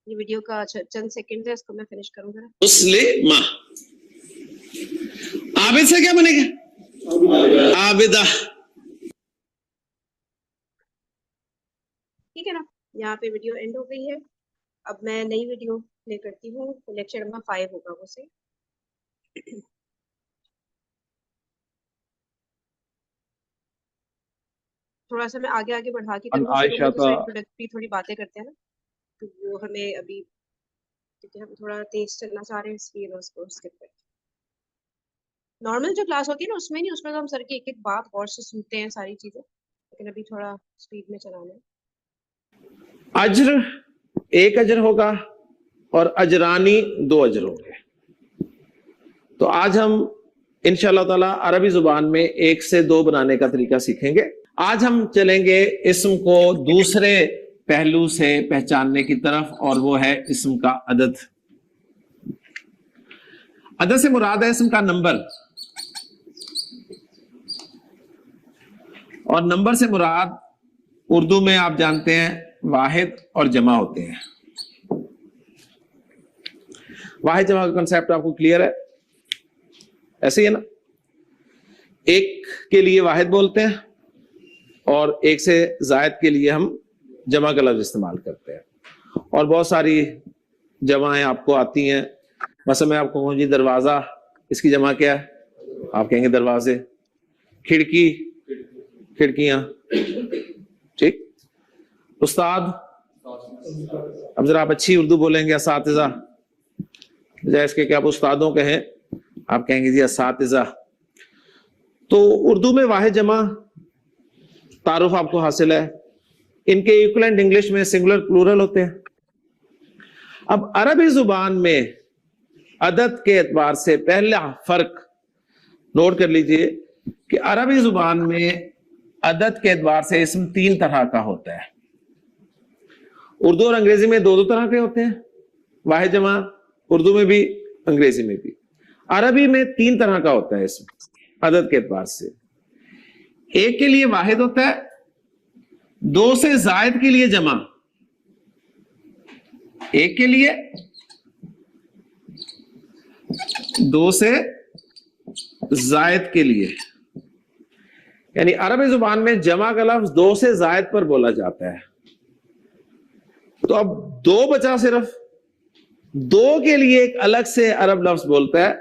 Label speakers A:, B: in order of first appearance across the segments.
A: یہ ویڈیو کا چند سیکنڈ ہے، اس کو میں فنش کروں گا.
B: مسلمہ. عابد سے کیا بنے گا؟ عابدہ.
A: ٹھیک ہے نا، یہاں پہ ویڈیو اینڈ ہو گئی ہے. اب میں نئی ویڈیو پلے کرتی ہوں، لیکچر نمبر 5 ہوگا وہ سے. تھوڑا سا میں آگے بڑھا کے کروں گا شروع میں، انٹروڈکٹری تھوڑی باتیں کرتے ہیں نا، تو وہ ہمیں ابھی کیونکہ ہم تھوڑا تیز چلنا چاہ رہے ہیں، اس لیے میں اس کو اسکپ کرتی ہوں. نارمل جو کلاس ہوتی ہے نا، اس میں نہیں، اس میں تو ہم سر کی ایک ایک بات غور سے سنتے ہیں ساری چیزیں، لیکن ابھی تھوڑا اسپیڈ میں چلانا ہے.
B: اجر ایک اجر ہوگا اور اجرانی 2 اجر ہوں گے. تو آج ہم انشاءاللہ تعالی عربی زبان میں 1 سے 2 بنانے کا طریقہ سیکھیں گے. آج ہم چلیں گے اسم کو دوسرے پہلو سے پہچاننے کی طرف، اور وہ ہے اسم کا عدد. عدد سے مراد ہے اسم کا نمبر، اور نمبر سے مراد اردو میں آپ جانتے ہیں واحد اور جمع ہوتے ہیں. واحد جمع کا کنسیپٹ آپ کو کلیئر ہے؟ ایسے ہی ہے نا، ایک کے لیے واحد بولتے ہیں اور ایک سے زائد کے لیے ہم جمع کا لفظ استعمال کرتے ہیں. اور بہت ساری جمعیں آپ کو آتی ہیں. مثلا میں آپ کو کہوں جی دروازہ، اس کی جمع کیا ہے؟ آپ کہیں گے دروازے. کھڑکی، کھڑکیاں. ٹھیک. استاد، اب ذرا آپ اچھی اردو بولیں گے اساتذہ، بجائے اس کے کہ آپ استادوں کہیں آپ کہیں گے جی اساتذہ. تو اردو میں واحد جمع تعارف آپ کو حاصل ہے. ان کے ایکویلنٹ انگلش میں سنگولر پلورل ہوتے ہیں. اب عربی زبان میں عدد کے اعتبار سے پہلا فرق نوٹ کر لیجئے کہ عربی زبان میں عدد کے اعتبار سے اسم 3 طرح کا ہوتا ہے. اردو اور انگریزی میں 2 طرح کے ہوتے ہیں واحد جمع، اردو میں بھی انگریزی میں بھی. عربی میں 3 طرح کا ہوتا ہے اسم عدد کے اعتبار سے. ایک کے لیے واحد ہوتا ہے، 2 سے زائد کے لیے جمع. ایک کے لیے 2 سے زائد کے لیے، یعنی عربی زبان میں جمع کا لفظ 2 سے زائد پر بولا جاتا ہے. تو اب 2 بچا، صرف 2 کے لیے ایک الگ سے عرب لفظ بولتا ہے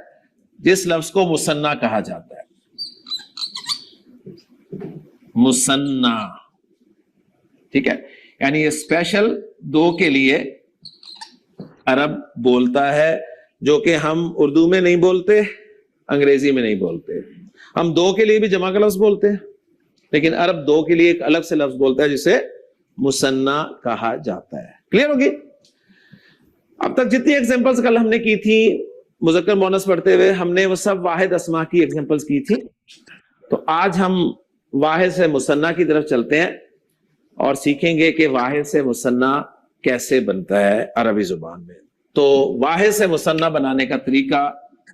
B: جس لفظ کو مثنیٰ کہا جاتا ہے. مثنیٰ. ٹھیک ہے، یعنی یہ اسپیشل 2 کے لیے عرب بولتا ہے، جو کہ ہم اردو میں نہیں بولتے، انگریزی میں نہیں بولتے. ہم 2 کے لیے بھی جمع کا لفظ بولتے ہیں، لیکن عرب 2 کے لیے ایک الگ سے لفظ بولتا ہے جسے مثنیٰ کہا جاتا ہے. کلیئر ہوگی؟ اب تک جتنی ایگزامپلز کل ہم نے کی تھی مذکر مؤنث پڑھتے ہوئے، ہم نے وہ سب واحد اسماء کی ایگزامپلز کی تھی. تو آج ہم واحد سے مثنیٰ کی طرف چلتے ہیں اور سیکھیں گے کہ واحد سے مثنیٰ کیسے بنتا ہے عربی زبان میں. تو واحد سے مثنیٰ بنانے کا طریقہ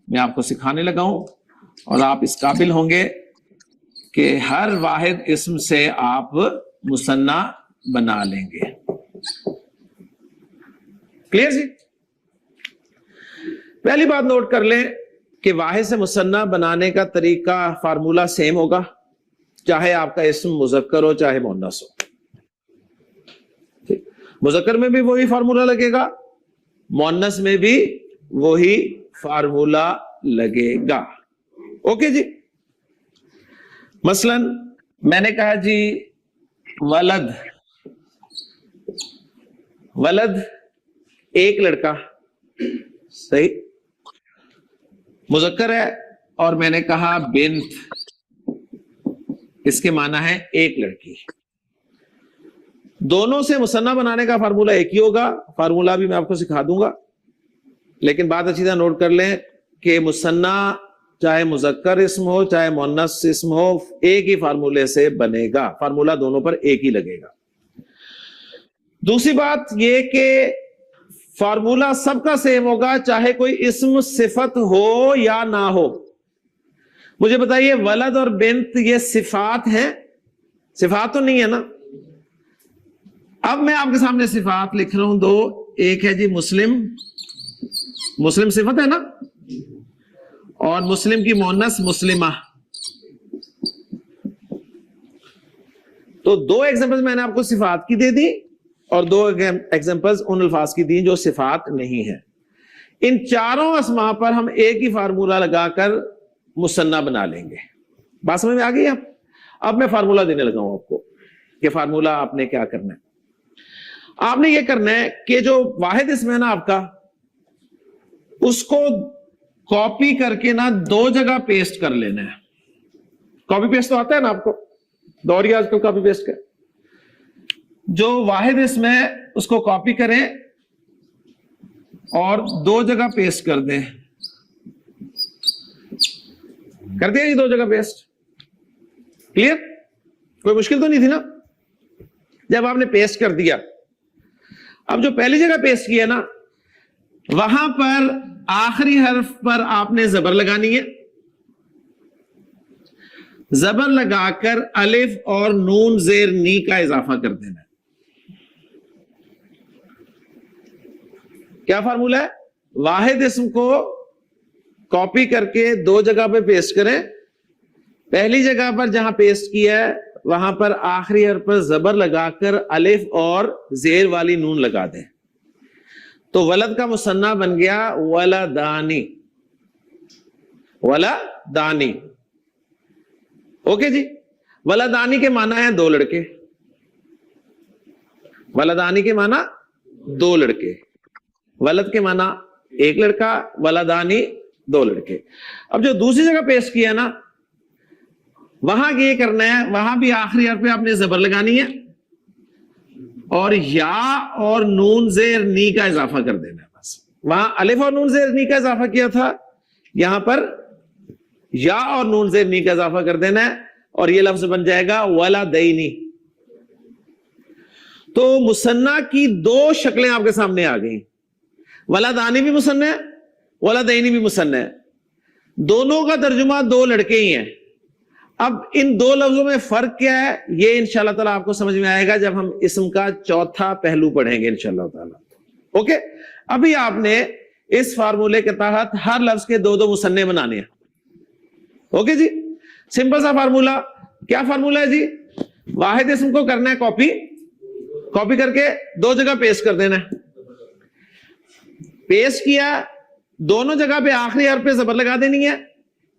B: میں آپ کو سکھانے لگا ہوں، اور آپ اس قابل ہوں گے کہ ہر واحد اسم سے آپ مثنیٰ بنا لیں گے. کلیئر جی؟ پہلی بات نوٹ کر لیں کہ واحد سے مثنیٰ بنانے کا طریقہ فارمولا سیم ہوگا، چاہے آپ کا اسم مذکر ہو چاہے مؤنث ہو. مذکر میں بھی وہی فارمولا لگے گا، مؤنث میں بھی وہی فارمولا لگے گا. اوکے جی. مثلا میں نے کہا جی ولد، ولد ایک لڑکا، صحیح، مذکر ہے. اور میں نے کہا بنت، اس کے معنی ہے ایک لڑکی. دونوں سے مثنیٰ بنانے کا فارمولا ایک ہی ہوگا. فارمولا بھی میں آپ کو سکھا دوں گا، لیکن بات اچھی طرح نوٹ کر لیں کہ مثنیٰ چاہے مذکر اسم ہو چاہے مؤنث اسم ہو ایک ہی فارمولے سے بنے گا. فارمولا دونوں پر ایک ہی لگے گا. دوسری بات یہ کہ فارمولا سب کا سیم ہوگا، چاہے کوئی اسم صفت ہو یا نہ ہو. مجھے بتائیے ولد اور بنت یہ صفات ہیں؟ صفات تو نہیں ہے نا. اب میں آپ کے سامنے صفات لکھ رہا ہوں 2، ایک ہے جی مسلم، مسلم صفت ہے نا، اور مسلم کی مؤنث مسلمہ. تو دو ایگزامپل میں نے آپ کو صفات کی دے دی اور دو ایگزامپلز ان الفاظ کی دی جو صفات نہیں ہے. ان چاروں اسماء پر ہم ایک ہی فارمولہ لگا کر مثنیٰ بنا لیں گے. بات سمجھ میں آ گئی؟ اب میں فارمولہ دینے لگا ہوں آپ کو کہ فارمولہ آپ نے کیا کرنا ہے. آپ نے یہ کرنا ہے کہ جو واحد اسم ہے نا آپ کا، اس کو کاپی کر کے نا دو جگہ پیسٹ کر لینا ہے. کاپی پیسٹ تو آتا ہے نا آپ کو، دوڑی آج کل کاپی پیسٹ کر. جو واحد اسم ہے اس کو کاپی کریں اور دو جگہ پیسٹ کر دیں. کر دیا یہ دو جگہ پیسٹ؟ کلیئر؟ کوئی مشکل تو نہیں تھی نا؟ جب آپ نے پیسٹ کر دیا، اب جو پہلی جگہ پیسٹ کیا نا وہاں پر آخری حرف پر آپ نے زبر لگانی ہے. زبر لگا کر الف اور نون زیر نی کا اضافہ کر دینا ہے. کیا فارمولہ ہے؟ واحد اسم کو کاپی کر کے دو جگہ پہ پیسٹ کریں. پہلی جگہ پر جہاں پیسٹ کیا ہے وہاں پر آخری حرف پر زبر لگا کر الف اور زیر والی نون لگا دیں. تو ولد کا مثنیٰ بن گیا ولدانی. ولدانی. اوکے جی. ولدانی کے معنی ہیں دو لڑکے. ولدانی کے معنی دو لڑکے. ولد کے معنی ایک لڑکا، ولدانی دو لڑکے. اب جو دوسری جگہ پیسٹ کیا نا وہاں یہ کرنا ہے، وہاں بھی آخری حرف پہ آپ نے زبر لگانی ہے اور یا اور نون زیر نی کا اضافہ کر دینا ہے. بس وہاں الف اور نون زیر نی کا اضافہ کیا تھا، یہاں پر یا اور نون زیر نی کا اضافہ کر دینا ہے اور یہ لفظ بن جائے گا ولدینی. تو مثنیٰ کی دو شکلیں آپ کے سامنے آ گئی. ولدانی بھی مثنیٰ ہے، ولدینی بھی مثنیٰ ہے. دونوں کا ترجمہ دو لڑکے ہی ہیں. اب ان دو لفظوں میں فرق کیا ہے یہ انشاءاللہ تعالیٰ آپ کو سمجھ میں آئے گا جب ہم اسم کا چوتھا پہلو پڑھیں گے انشاءاللہ تعالیٰ. اوکے. ابھی آپ نے اس فارمولے کے تحت ہر لفظ کے دو دو مثنیٰ بنانے ہیں. اوکے جی. سمپل سا فارمولہ. کیا فارمولہ ہے جی؟ واحد اسم کو کرنا ہے کاپی، کاپی کر کے دو جگہ پیسٹ کر دینا ہے. پیسٹ کیا، دونوں جگہ پہ آخری حرف پہ زبر لگا دینی ہے.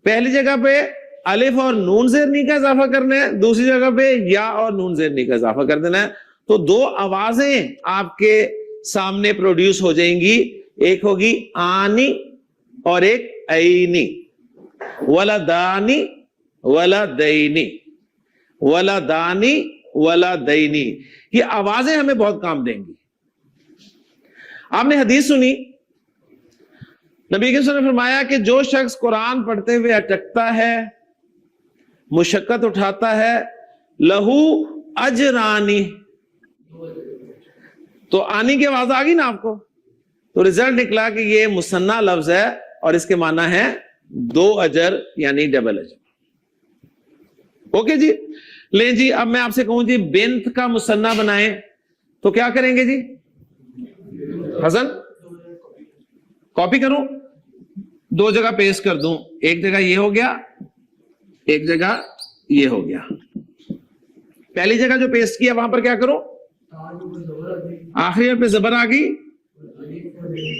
B: پہلی جگہ پہ الف اور نون زیر نی کا اضافہ کرنا ہے، دوسری جگہ پہ یا اور نون زیر نی کا اضافہ کر دینا ہے. تو دو آوازیں آپ کے سامنے پروڈیوس ہو جائیں گی. ایک ہوگی آنی اور ایک اینی. ولدانی ولدینی، ولدانی ولدینی. یہ آوازیں ہمیں بہت کام دیں گی. آپ نے حدیث سنی، نبی کے نے فرمایا کہ جو شخص قرآن پڑھتے ہوئے اٹکتا ہے، مشقت اٹھاتا ہے، لہو اجرانی. تو آنی کی آواز آ گئی نا آپ کو، تو رزلٹ نکلا کہ یہ مثنیٰ لفظ ہے اور اس کے معنی ہے دو اجر یعنی ڈبل اجر. اوکے جی. لیں جی اب میں آپ سے کہوں جی بنت کا مثنیٰ بنائیں تو کیا کریں گے جی؟ حسن کاپی کروں، دو جگہ پیسٹ کر دوں. ایک جگہ یہ ہو گیا، ایک جگہ یہ ہو گیا. پہلی جگہ جو پیسٹ کیا وہاں پر کیا کروں؟ آخری پہ زبر آ گئی،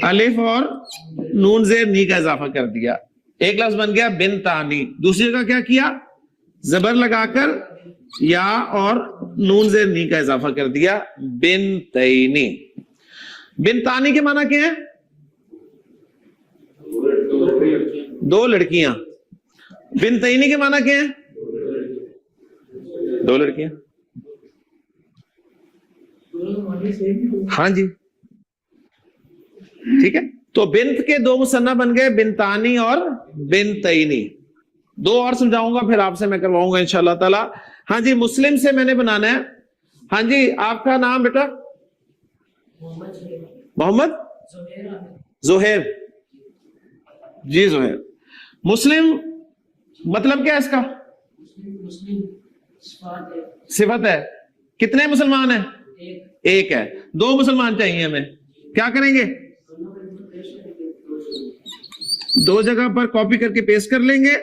B: الف اور نون زیر نی کا اضافہ کر دیا. ایک لفظ بن گیا بنتانی. دوسری جگہ کیا کیا؟ زبر لگا کر یا اور نون زیر نی کا اضافہ کر دیا بنتینی. بنتانی کے معنی کیا ہے؟ دو لڑکیاں. بنتینی کے معنی کیا ہے؟ دو لڑکیاں. ہاں جی ٹھیک ہے. تو بنت کے دو مثنیٰ بن گئے بنتانی اور بنتینی. دو اور سمجھاؤں گا پھر آپ سے میں کرواؤں گا انشاءاللہ تعالی. ہاں جی مسلم سے میں نے بنانا ہے. ہاں جی آپ کا نام بیٹا؟ محمد زہیر. جی زہیر. مسلم مطلب کیا ہے اس کا؟ صفت ہے. کتنے مسلمان ہیں؟ ایک ہے. دو مسلمان چاہیے ہمیں. کیا کریں گے؟ دو جگہ پر کاپی کر کے پیسٹ کر لیں گے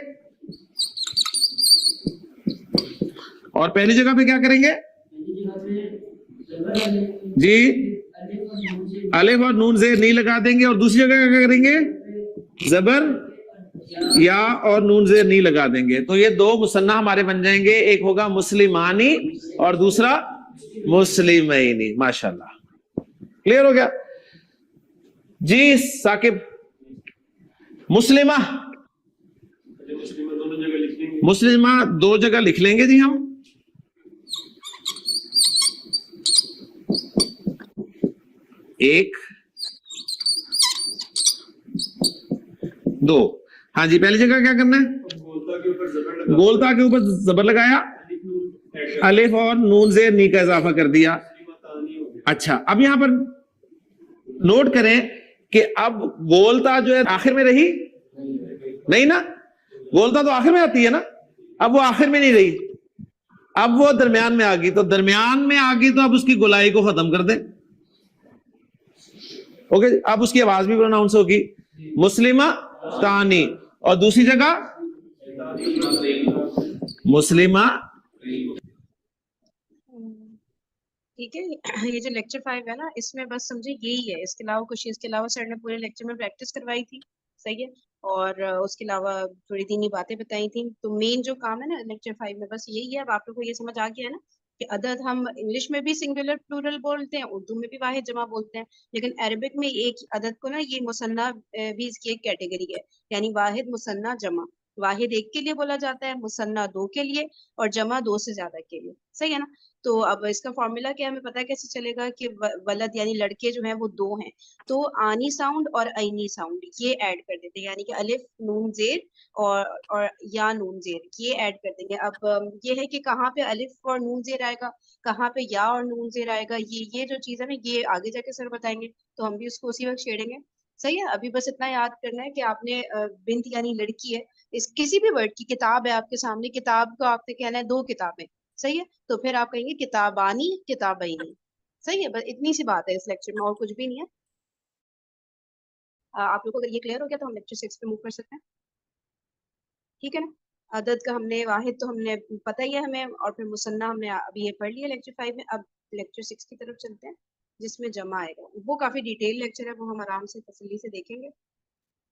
B: اور پہلی جگہ پہ کیا کریں گے جی؟ الف اور نون زیر نہیں لگا دیں گے اور دوسری جگہ کیا کریں گے؟ زبر یا اور نون زیر نہیں لگا دیں گے. تو یہ دو مثنیٰ ہمارے بن جائیں گے, ایک ہوگا مسلمانی اور دوسرا مسلمینی. ماشاءاللہ کلیئر ہو گیا جی؟ ثاقب مسلمہ, مسلمہ دو جگہ لکھ لیں گے جی ہم. ایک دو, ہاں جی. پہلی جگہ کیا کرنا ہے؟ گولتا کے اوپر زبر لگایا, الف اور نون زیر نی کا اضافہ کر دیا. اچھا, اب یہاں پر نوٹ کریں کہ اب گولتا جو ہے آخر میں رہی نہیں نا, گولتا تو آخر میں آتی ہے نا, اب وہ آخر میں نہیں رہی, اب وہ درمیان میں آ گئی. تو درمیان میں آ گئی تو اب اس کی گولائی کو ختم کر دیں. اوکے, اب اس کی آواز بھی پروناؤنس ہوگی مسلمہ تانی, اور دوسری جگہ مسلمہ.
A: ٹھیک ہے, یہ جو لیکچر 5 ہے نا, اس میں بس سمجھے یہی ہے, اس کے علاوہ کچھ, اس کے علاوہ سر نے پورے لیکچر میں پریکٹس کروائی تھی, صحیح ہے, اور اس کے علاوہ تھوڑی دینی باتیں بتائی تھیں. تو مین جو کام ہے نا لیکچر 5 میں بس یہی ہے. اب آپ لوگوں کو یہ سمجھ آ گیا ہے نا کہ عدد ہم انگلش میں بھی سنگولر پلورل بولتے ہیں, اردو میں بھی واحد جمع بولتے ہیں, لیکن عربک میں ایک عدد کو نا یہ مثنیٰ بھی اس کی ایک کیٹیگری ہے, یعنی واحد مثنیٰ جمع. واحد ایک کے لیے بولا جاتا ہے, مثنیٰ دو کے لیے, اور جمع دو سے زیادہ کے لیے, صحیح ہے نا. تو اب اس کا فارمولا کیا ہمیں پتا کیسے چلے گا کہ ولد یعنی لڑکے جو ہیں وہ دو ہیں, تو آنی ساؤنڈ اور عینی ساؤنڈ یہ ایڈ کر دیتے ہیں, یعنی کہ الف نون زیر اور یا نون زیر یہ ایڈ کر دیں گے. اب یہ ہے کہ کہاں پہ الف اور نون زیر آئے گا, کہاں پہ یا اور نون زیر آئے گا, یہ جو چیز ہے نا یہ آگے جا کے سر بتائیں گے, تو ہم بھی اس کو اسی وقت چھیڑیں گے. صحیح ہے, ابھی بس اتنا یاد کرنا ہے کہ آپ نے بنت یعنی لڑکی ہے, اس کسی بھی ورڈ کی, کتاب ہے آپ کے سامنے, کتاب کو آپ نے کہنا ہے دو کتابیں, صحیح ہے, تو پھر آپ کہیں گے کتابانی کتابینی. صحیح ہے, بس اتنی سی بات ہے اس لیکچر میں, اور کچھ بھی نہیں ہے. آپ لوگوں کو اگر یہ کلیئر ہو گیا تو ہم لیکچر 6 پہ موو کر سکتے ہیں. ٹھیک ہے نا, عدد کا ہم نے, واحد تو ہم نے پتہ ہی ہے ہمیں, اور پھر مثنیٰ ہم نے ابھی یہ پڑھ لیا لیکچر 5 میں. اب لیکچر 6 کی طرف چلتے ہیں جس میں جمع آئے گا. وہ کافی ڈیٹیل لیکچر ہے, وہ ہم آرام سے تسلی سے دیکھیں گے.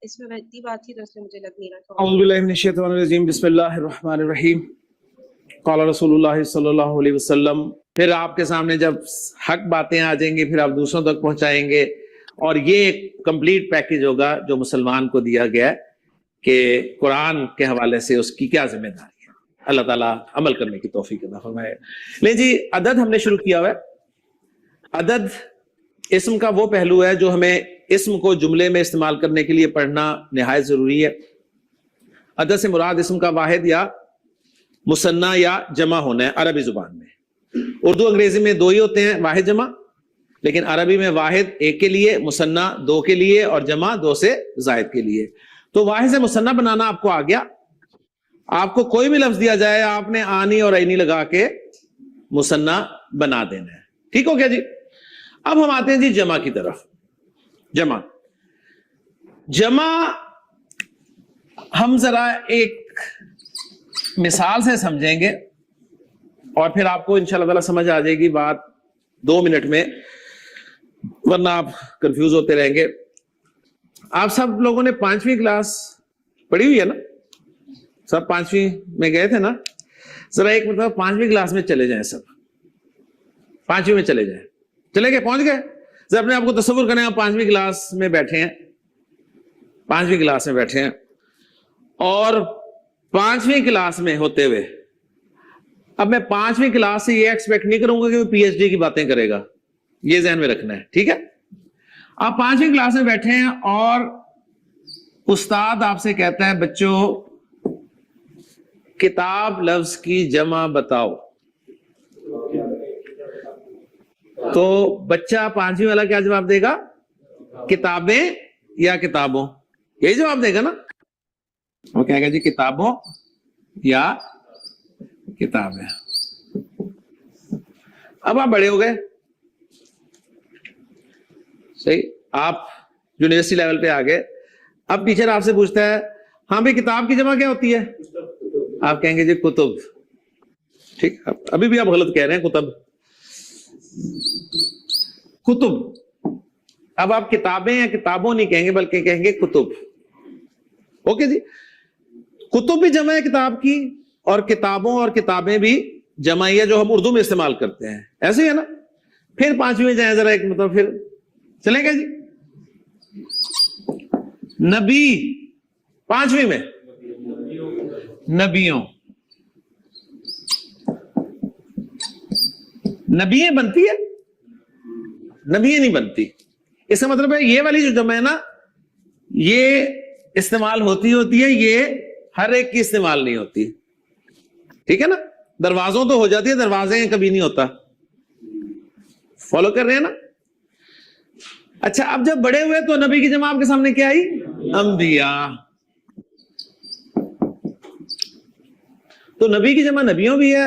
A: اس میں اتنی بات تھی تو اس لیے مجھے لگ نہیں رہا.
B: اعوذ باللہ من الشیطان الرجیم, بسم اللہ الرحمن الرحیم. قال رسول اللہ صلی اللہ علیہ وسلم. پھر آپ کے سامنے جب حق باتیں آ جائیں گی پھر آپ دوسروں تک پہنچائیں گے, اور یہ ایک کمپلیٹ پیکج ہوگا جو مسلمان کو دیا گیا ہے کہ قرآن کے حوالے سے اس کی کیا ذمہ داری ہے. اللہ تعالیٰ عمل کرنے کی توفیق عطا فرمائے. لیں جی, عدد ہم نے شروع کیا ہوا ہے. عدد اسم کا وہ پہلو ہے جو ہمیں اسم کو جملے میں استعمال کرنے کے لیے پڑھنا نہایت ضروری ہے. عدد سے مراد اسم کا واحد یا مثنیٰ یا جمع ہونا ہے عربی زبان میں. اردو انگریزی میں دو ہی ہوتے ہیں, واحد جمع, لیکن عربی میں واحد ایک کے لیے, مثنیٰ دو کے لیے, اور جمع دو سے زائد کے لیے. تو واحد سے مثنیٰ بنانا آپ کو آ گیا. آپ کو کوئی بھی لفظ دیا جائے آپ نے آنی اور عینی لگا کے مثنیٰ بنا دینا ہے. ٹھیک ہو گیا جی. اب ہم آتے ہیں جی جمع کی طرف. جمع ہم ذرا ایک مثال سے سمجھیں گے اور پھر آپ کو انشاءاللہ تعالی سمجھ آ جائے گی بات 2 منٹ میں, ورنہ آپ کنفیوز ہوتے رہیں گے. آپ سب لوگوں نے 5ویں کلاس پڑھی ہوئی ہے نا, سب 5ویں میں گئے تھے نا. ذرا ایک مرتبہ 5ویں کلاس میں چلے جائیں, سب 5ویں میں چلے جائیں. چلے گئے, پہنچ گئے. ذرا اپنے آپ کو تصور کریں آپ 5ویں کلاس میں بیٹھے ہیں, 5ویں کلاس میں بیٹھے ہیں, اور 5ویں کلاس میں ہوتے ہوئے اب میں 5ویں کلاس سے یہ ایکسپیکٹ نہیں کروں گا کہ وہ پی ایچ ڈی کی باتیں کرے گا. یہ ذہن میں رکھنا ہے, ٹھیک ہے. آپ 5ویں کلاس میں بیٹھے ہیں اور استاد آپ سے کہتا ہے بچوں کتاب لفظ کی جمع بتاؤ. تو بچہ 5ویں والا کیا جواب دے گا؟ کتابیں یا کتابوں, یہی جواب دے گا نا. وہ کہے گا جی کتابوں یا کتابیں. اب آپ بڑے ہو گئے, صحیح. آپ یونیورسٹی لیول پہ آ گئے, اب ٹیچر آپ سے پوچھتا ہے ہاں بھائی کتاب کی جمع کیا ہوتی ہے, آپ کہیں گے جی کتب. ٹھیک, ابھی بھی آپ غلط کہہ رہے ہیں, کتب. اب آپ کتابیں یا کتابوں نہیں کہیں گے بلکہ کہیں گے کتب. اوکے جی, کتب بھی جمع ہے کتاب کی, اور کتابوں اور کتابیں بھی جمع ہے جو ہم اردو میں استعمال کرتے ہیں, ایسے ہی ہے نا. پھر پانچویں میں جائیں ذرا, ایک مطلب پھر چلیں گے جی. نبی پانچویں میں نبیوں, نبییں بنتی ہے, نبییں نہیں بنتی. اس کا مطلب ہے یہ والی جو جمع ہے نا یہ استعمال ہوتی ہے, یہ ہر ایک کی استعمال نہیں ہوتی. ٹھیک ہے نا, دروازوں تو ہو جاتی ہے, دروازے کبھی نہیں ہوتا. فالو کر رہے ہیں نا. اچھا, اب جب بڑے ہوئے تو نبی کی جمع آپ کے سامنے کیا آئی, انبیاء. تو نبی کی جمع نبیوں بھی ہے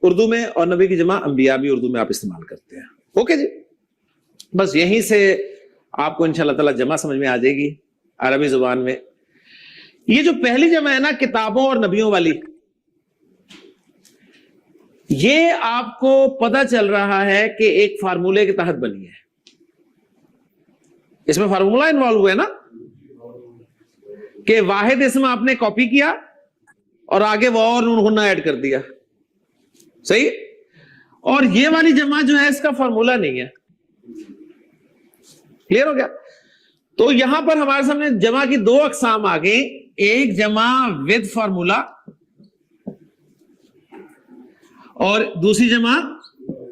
B: اردو میں, اور نبی کی جمع انبیاء بھی اردو میں آپ استعمال کرتے ہیں. اوکے جی, بس یہیں سے آپ کو انشاءاللہ تعالی جمع سمجھ میں آ جائے گی عربی زبان میں. یہ جو پہلی جمع ہے نا کتابوں اور نبیوں والی, یہ آپ کو پتہ چل رہا ہے کہ ایک فارمولے کے تحت بنی ہے. اس میں فارمولا انوالو ہوا ہے نا, کہ واحد اسم آپ نے کاپی کیا اور آگے وہ اور نون غنہ ایڈ کر دیا. صحیح. اور یہ والی جمع جو ہے اس کا فارمولا نہیں ہے. کلیئر ہو گیا. تو یہاں پر ہمارے سامنے جمع کی دو اقسام آ گئی, ایک جمع ود فارمولا اور دوسری جمع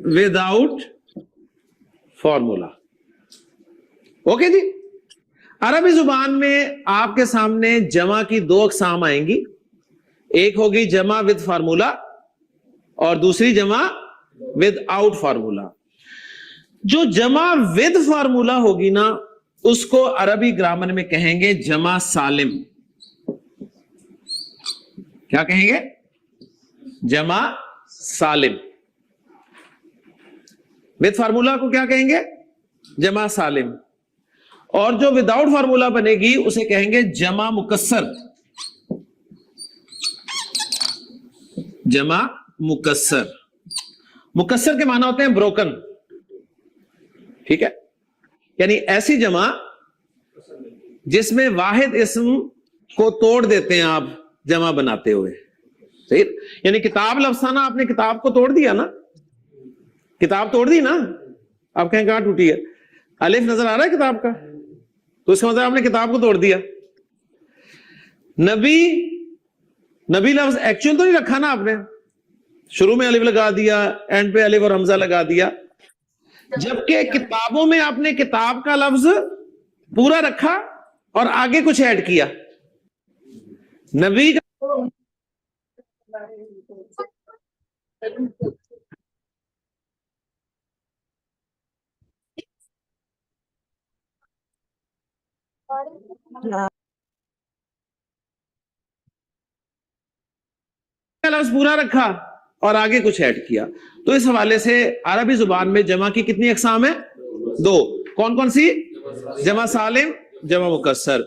B: ود آؤٹ فارمولا. اوکے جی. عربی زبان میں آپ کے سامنے جمع کی دو اقسام آئیں گی, ایک ہوگی جمع ود فارمولا اور دوسری جمع ود آؤٹ فارمولا. جو جمع ود فارمولا ہوگی نا اس کو عربی گرامر میں کہیں گے جمع سالم. کیا کہیں گے, جمع سالم. ود فارمولا کو کیا کہیں گے, جمع سالم. اور جو وداؤٹ فارمولا بنے گی اسے کہیں گے جمع مکسر. جمع مکسر. مکسر کے معنی ہوتے ہیں بروکن. ٹھیک ہے, یعنی ایسی جمع جس میں واحد اسم کو توڑ دیتے ہیں آپ جمع بناتے ہوئے. صحیح. یعنی کتاب لفظ تھا نا, آپ نے کتاب کو توڑ دیا نا, کتاب توڑ دی نا, آپ کہیں کہاں ٹوٹی ہے, الف نظر آ رہا ہے کتاب کا, تو اس کا مطلب آپ نے کتاب کو توڑ دیا. نبی, نبی لفظ ایکچوئل تو نہیں رکھا نا آپ نے, شروع میں الف لگا دیا, اینڈ پہ الف اور حمزہ لگا دیا. جبکہ کتابوں میں آپ نے کتاب کا لفظ پورا رکھا اور آگے کچھ ایڈ کیا. نبی کا لفظ پورا رکھا اور آگے کچھ ایڈ کیا. تو اس حوالے سے عربی زبان میں جمع کی کتنی اقسام ہیں, دو. کون کون سی, جمع سالم, جمع مکسر.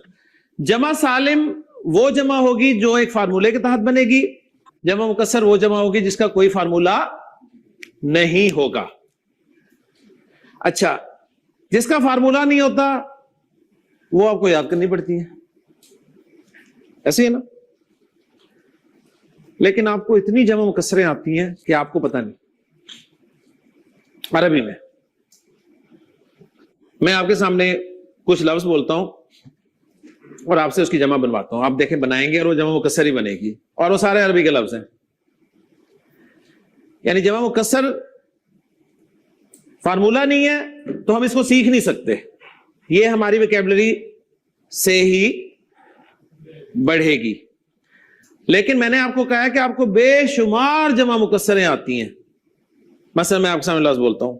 B: جمع سالم وہ جمع ہوگی جو ایک فارمولے کے تحت بنے گی, جمع مکسر وہ جمع ہوگی جس کا کوئی فارمولا نہیں ہوگا. اچھا, جس کا فارمولا نہیں ہوتا وہ آپ کو یاد کرنی پڑتی ہے, ایسے ہی نا. لیکن آپ کو اتنی جمع مکسریں آتی ہیں کہ آپ کو پتہ نہیں. عربی میں آپ کے سامنے کچھ لفظ بولتا ہوں اور آپ سے اس کی جمع بنواتا ہوں, آپ دیکھیں بنائیں گے اور وہ جمع مکسر ہی بنے گی, اور وہ سارے عربی کے لفظ ہیں. یعنی جمع مکسر فارمولا نہیں ہے تو ہم اس کو سیکھ نہیں سکتے, یہ ہماری ویکیبلری سے ہی بڑھے گی. لیکن میں نے آپ کو کہا ہے کہ آپ کو بے شمار جمع مکسریں آتی ہیں. مثلا میں آپ کے سامنے لفظ بولتا ہوں,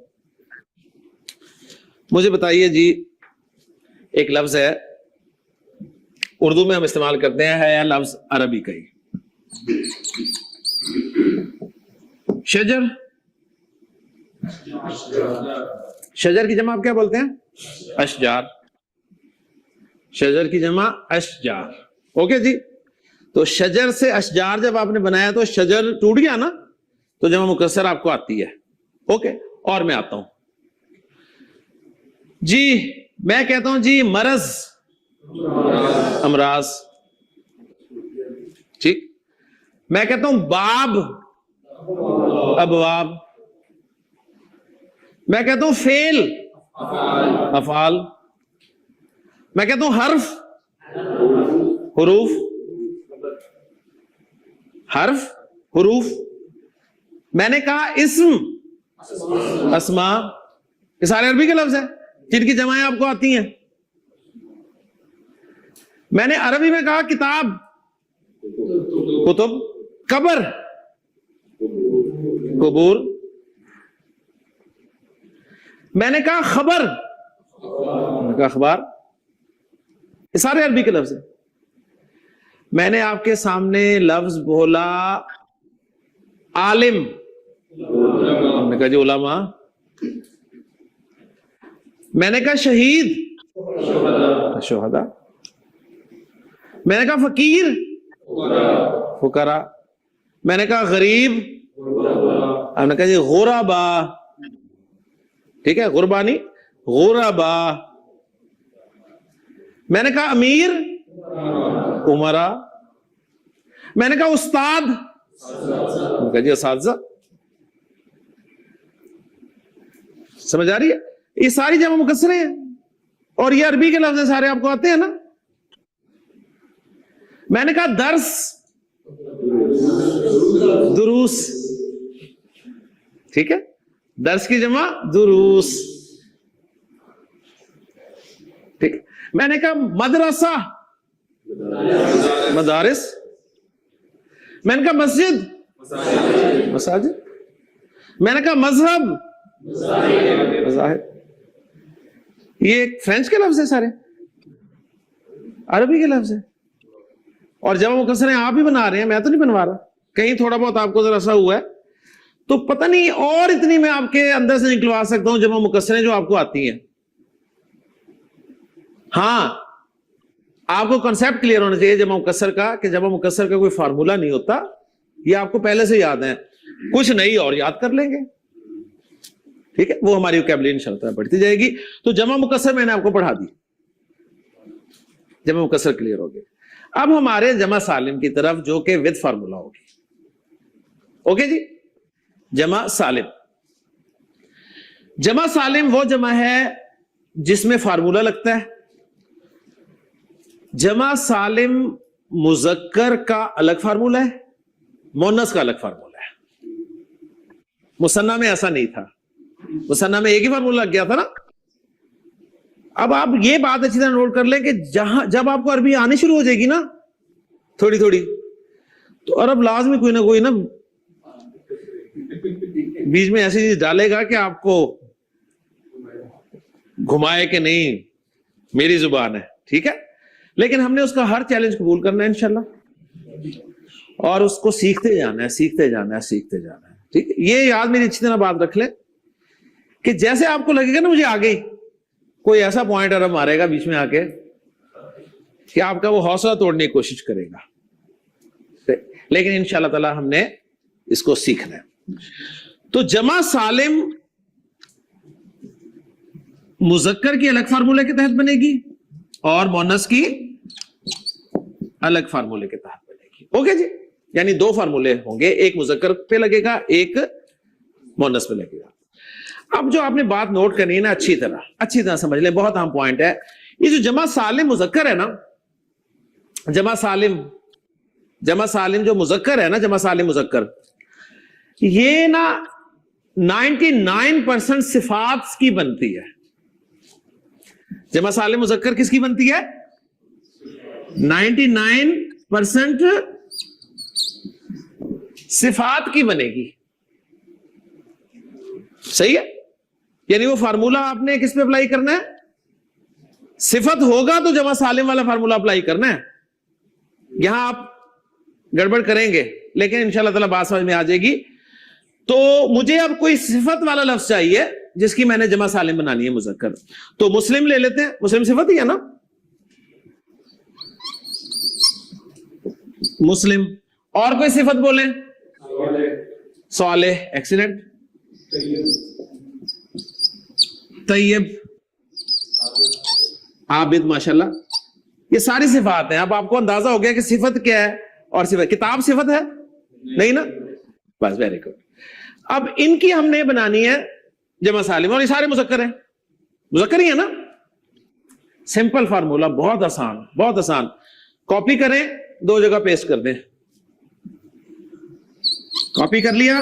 B: مجھے بتائیے جی, ایک لفظ ہے اردو میں ہم استعمال کرتے ہیں, ہے لفظ عربی کا ہی, شجر. شجر کی جمع آپ کیا بولتے ہیں, اشجار, شجر کی جمع اشجار. اوکے جی, تو شجر سے اشجار جب آپ نے بنایا تو شجر ٹوٹ گیا نا, تو جمع مکسر آپ کو آتی ہے. اوکے, اور میں آتا ہوں جی, میں کہتا ہوں جی مرض, امراض. ٹھیک, میں کہتا ہوں باب, ابواب. میں کہتا ہوں فعل, افعال. میں کہتا ہوں حرف, حروف. حرف, حروف. میں نے کہا اسم, اسماء. یہ سارے عربی کے لفظ ہیں جن کی جمعیں آپ کو آتی ہیں. میں نے عربی میں کہا کتاب, کتب. قبر, قبور. میں نے کہا خبر, میں نے کہا اخبار. یہ سارے عربی کے لفظ ہیں. میں نے آپ کے سامنے لفظ بولا عالم, ہم نے کہا جی علماء. میں نے کہا شہید, شہداء. میں نے کہا فقیر, فقراء. میں نے کہا غریب, ہم نے کہا جی غربا. ٹھیک ہے, غربا نہیں, غربا. میں نے کہا امیر, امرا. میں نے کہا استاد, ہم نے کہا جی اساتذہ. سمجھ آ رہی ہے؟ یہ ساری جمع مکسریں ہیں اور یہ عربی کے لفظ سارے آپ کو آتے ہیں نا. میں نے کہا درس, دروس. ٹھیک ہے, درس کی جمع دروس. ٹھیک. میں نے کہا مدرسہ, مدارس. میں نے کہا مسجد, مساجد. میں نے کہا مذہب, مذاہب. یہ ایک فرینچ کے لفظ ہے, سارے عربی کے لفظ ہے. اور جمع مکسریں آپ ہی بنا رہے ہیں, میں تو نہیں بنوا رہا. کہیں تھوڑا بہت آپ کو ذرا سا ہوا ہے تو پتہ نہیں, اور اتنی میں آپ کے اندر سے نکلوا سکتا ہوں جمع مکسریں جو آپ کو آتی ہیں. ہاں, آپ کو کنسیپٹ کلیئر ہونا چاہیے جمع مکسر کا, کہ جمع مکسر کا کوئی فارمولہ نہیں ہوتا. یہ آپ کو پہلے سے یاد ہے, کچھ نہیں اور یاد کر لیں گے. ٹھیک ہے, وہ ہماری وکیبلری انشاءاللہ بڑھتی جائے گی. تو جمع مکسر میں نے آپ کو پڑھا دی, جمع مکسر کلیئر ہو گیا. اب ہمارے جمع سالم کی طرف, جو کہ ود فارمولہ ہوگی. اوکے جی, جمع سالم. جمع سالم وہ جمع ہے جس میں فارمولہ لگتا ہے. جمع سالم مذکر کا الگ فارمولہ ہے, مؤنث کا الگ فارمولہ ہے. مثنیٰ میں ایسا نہیں تھا, مثنیٰ میں ایک ہی فارمولہ لگ گیا تھا نا. اب آپ یہ بات اچھی طرح نوٹ کر لیں کہ جب آپ کو عربی آنی شروع ہو جائے گی نا تھوڑی تھوڑی, تو عرب لازمی کوئی نہ کوئی نا بیچ میں ایسی چیز ڈالے گا کہ آپ کو گھمائے کہ نہیں میری زبان ہے. ٹھیک ہے, لیکن ہم نے اس کا ہر چیلنج قبول کرنا ہے انشاءاللہ, اور اس کو سیکھتے جانا ہے, سیکھتے جانا ہے, سیکھتے جانا ہے. ٹھیک ہے, یہ یاد میری اچھی طرح بات رکھ لیں کہ جیسے آپ کو لگے گا نا مجھے آ گئی, کوئی ایسا پوائنٹ عرب مارے گا بیچ میں آ کے کہ آپ کا وہ حوصلہ توڑنے کی کوشش کرے گا. لیکن انشاءاللہ تعالی ہم نے اس کو سیکھنا ہے. تو جمع سالم مذکر کی الگ فارمولے کے تحت بنے گی اور مؤنث کی الگ فارمولے کے تحت بنے گی. اوکے جی, یعنی دو فارمولے ہوں گے, ایک مذکر پہ لگے گا, ایک مؤنث پہ لگے گا. اب جو آپ نے بات نوٹ کرنی ہے نا, اچھی طرح سمجھ لیں, بہت اہم پوائنٹ ہے. یہ جو جمع سالم مذکر ہے نا, جمع سالم جو مذکر ہے نا, جمع سالم مذکر, یہ نا 99% صفات کی بنتی ہے. جمع سالم مذکر کس کی بنتی ہے؟ 99% صفات کی بنے گی. صحیح ہے, یعنی وہ فارمولہ آپ نے کس پہ اپلائی کرنا ہے؟ صفت ہوگا تو جمع سالم والا فارمولہ اپلائی کرنا ہے. یہاں آپ گڑبڑ کریں گے لیکن انشاءاللہ تعالی بات سمجھ میں آ جائے گی. تو مجھے اب کوئی صفت والا لفظ چاہیے جس کی میں نے جمع سالم بنانی ہے مذکر. تو مسلم لے لیتے ہیں, مسلم صفت ہی ہے نا, مسلم. اور کوئی صفت بولیں؟ صالح, ایکسیلنٹ. طیب, عابد, ماشاءاللہ. یہ ساری صفات ہیں. اب آپ کو اندازہ ہو گیا کہ صفت کیا ہے اور صفت. کتاب صفت ہے نہیں نا, بس ویری گڈ. اب ان کی ہم نے بنانی ہے جمع سالم, اور یہ سارے مذکر ہیں, مذکر ہی ہے نا. سمپل فارمولا, بہت آسان, بہت آسان. کاپی کریں, دو جگہ پیسٹ کر دیں. کاپی کر لیا,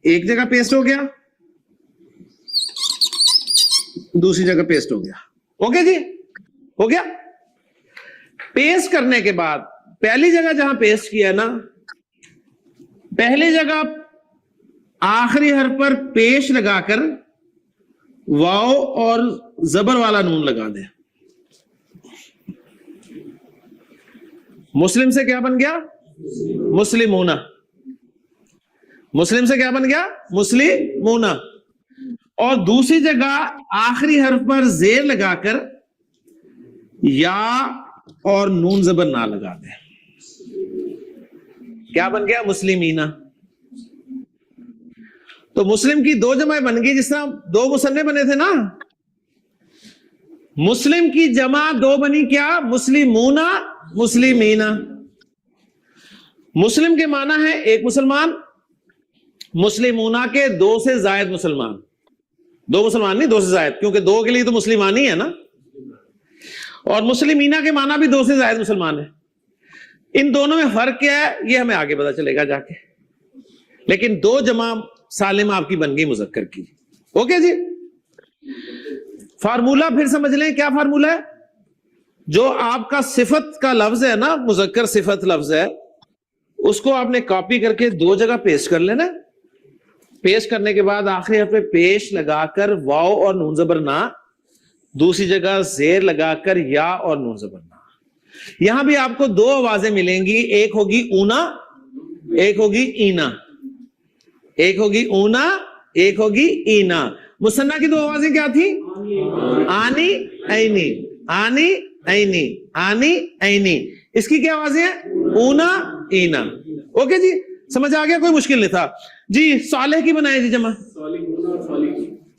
B: ایک جگہ پیسٹ ہو گیا, دوسری جگہ پیسٹ ہو گیا. اوکے جی, ہو گیا. پیسٹ کرنے کے بعد پہلی جگہ جہاں پیسٹ کیا نا, پہلی جگہ آخری حرف پر پیش لگا کر واو اور زبر والا نون لگا دیں. مسلم سے کیا بن گیا؟ مسلمون. مسلم سے کیا بن گیا؟ مسلمون. اور دوسری جگہ آخری حرف پر زیر لگا کر یا اور نون زبر نہ لگا دیں. کیا بن گیا؟ مسلمین. تو مسلم کی دو جمع بن گئی, جس طرح دو مصنف بنے تھے نا. مسلم کی جمع دو بنی, کیا؟ مسلمون, مسلمین. مسلم کے معنی ہے ایک مسلمان, مسلمون کے دو سے زائد مسلمان. دو مسلمان نہیں, دو سے زائد, کیونکہ دو کے لیے تو مسلمان ہی ہے نا. اور مسلمینہ کے معنی بھی دو سے زائد مسلمان ہے. ان دونوں میں فرق کیا ہے یہ ہمیں آگے پتا چلے گا جا کے. لیکن دو جمع سالم آپ کی بن گئی مذکر کی. اوکے جی. فارمولا پھر سمجھ لیں, کیا فارمولا ہے؟ جو آپ کا صفت کا لفظ ہے نا, مذکر صفت لفظ ہے, اس کو آپ نے کاپی کر کے دو جگہ پیسٹ کر لینا. پیسٹ کرنے کے بعد آخری حرف پہ پیش لگا کر واو اور نون زبر نہ, دوسری جگہ زیر لگا کر یا اور نون زبر نہ. یہاں بھی آپ کو دو آوازیں ملیں گی, ایک ہوگی اونا, ایک ہوگی اینا. ایک ہوگی اونا, ایک ہوگی اینا. مثنیٰ کی دو آوازیں کیا تھی؟ آنی اینی, آنی اینی, آنی اینی. اس کی کیا آوازیں ہیں؟ اونا اینا. اوکے جی, سمجھ آ گیا, کوئی مشکل نہیں تھا جی. صالح کی بنائے جی جمع,